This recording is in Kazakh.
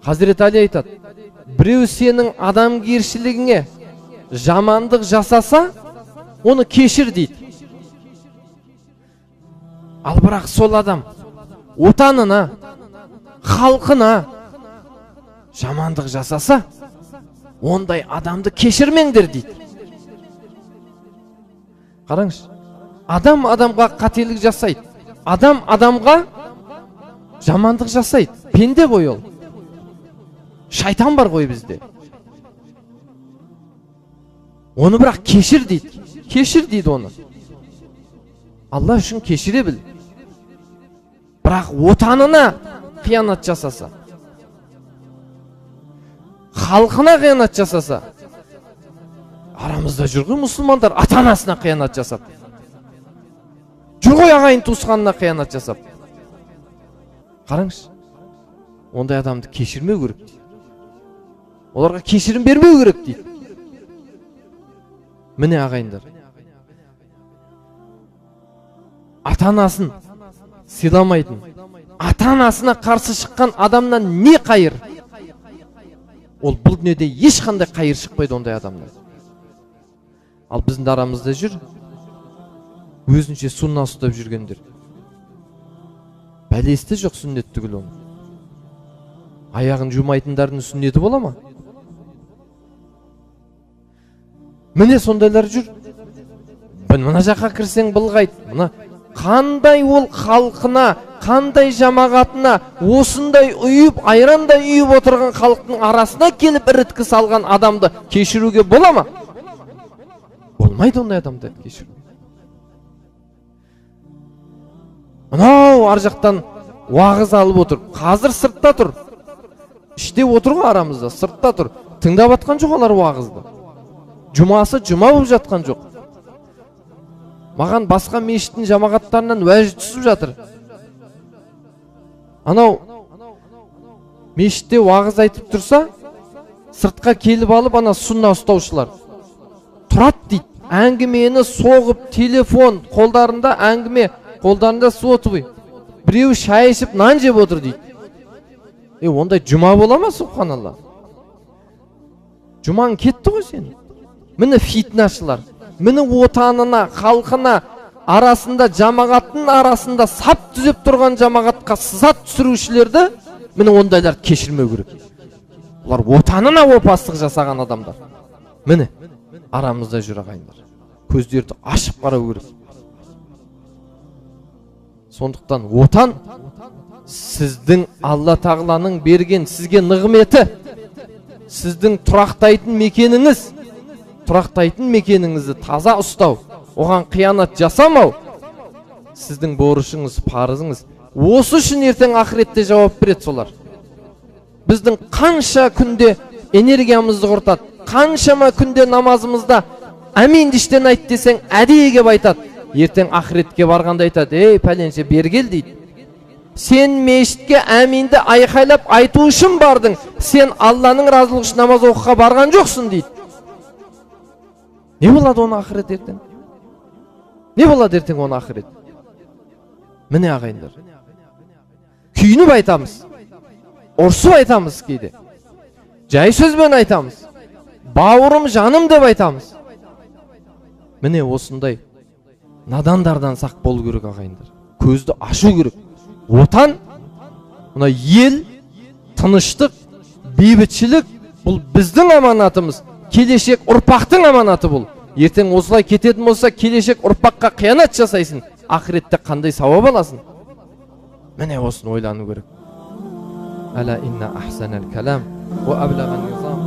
Hazreti Ali айтады, біреу сенің адамгершілігіңе жамандық жасаса, оны кешір дейді. Ал бірақ сол адам отанына, халқына жамандық жасаса, ондай адамды кешірмеңдер дейді. Қараңыз, адам адамға қателік жасайды. Адам адамға жамандық жасайды. Пенде ғой ол. Шайтан бар ғой бізде. Оны бірақ кешір дейді. Кешір дейді оны. Алла үшін кешіре біл. Бірақ отанына қиянат жасаса, халқына қиянат жасаса, арамызда жүрген мұсылмандар ата-анасына қиянат жасап, жүргой ағайын туысқанына қиянат жасап. Қараңыз, ондай адамды кешірмеу керек дейді. Оларға кешірім бермеу керек дейді. Міне ағайындар, ата-анасын сыйламайтын, ата-анасына қарсы шыққан адамнан не қайыр? Ол бұл дүниеде ешқандай қайыр шықпайды ондай адамдар. Ал біздің арамызда жүр, өзінше сунна ұстап жүргендер. Бәлесі жоқ сүннет түгіл оны. Аяғын жумайтындардың сүннеті бола ма? Міне сондайлар жүр. Мына жаққа кірсең былғайды. Мына қандай ол халқына, қандай жамағатына осындай үйіп, айрандай үйіп отырған халықтың арасына келіп іріткі салған адамды кешіруге бола ма? Болмайды ондай адамды кешіру. Мынау ар жақтан уағыз алып отыр. Қазір сыртта тұр. Іште отыр ғой арамызда, сыртта тұр. Тыңдап атқан жоқ олар уағызды. Жұмасы жұма болып жатқан жоқ. Маған басқа мешіттің жамағаттарынан уәж түсіп жатыр. Анау мешітте уағыз айтып тұрса, сыртқа келіп алып ана сунна ұстаушылар тұрат дейді. Әңгімені соғып, телефон қолдарында әңгіме, қолдарында сотовый. Біреу шай ішіп нан жеп отыр дейді. Ондай жұма бола ма, субханалла? Жұмаң кетті ғой сен. Міне фитнашылар, міне отанына, халқына арасында, жамағаттың арасында сап түзеп тұрған жамағатқа сызат түсірушілерді міне ондайлар кешірмеу керек. Олар отанына опасыздық жасаған адамдар. Міне арамызда жүр ағайындар. Көздерді ашып қарау керек. Сондықтан отан сіздің Алла тағаланың берген сізге нығметі, сіздің тұрақтайтын мекеніңізді таза ұстау, оған қиянат жасамау сіздің борышыңыз, парызыңыз. Осы үшін ертең ақыретте жауап береді солар. Біздің қанша күнде энергиямызды құртады, қаншама күнде намазымызда әмин іштен айт десең әдейіге айтады. Ертең ақыретке барғанда айтады, ей пәленше бергел дейді. Сен мешітке әминді айқайлап айту үшін бардың, сен Алланың разылығы үшін намаз оқуға барған жоқсың дейді. Не болады оны ақырет ертең? Не болады ертең оны ақырет? Міне ағайындар, күйініп айтамыз, ұрсып айтамыз кейде, жай сөзбен айтамыз, бауырым, жаным деп айтамыз. Міне осындай надандардан сақ болу керек ағайындар. Көзді ашу керек. Отан, мына ел, тыныштық, бейбітшілік бұл біздің аманатымыз. Келешек ұрпақтың аманаты бұл. Ертең осылай кететін болса, келешек ұрпаққа қиянат жасайсың. Ақыретте қандай сауап аласың? Міне осыны ойлану керек. Ала инна ахсанал калам ва аблаган низам.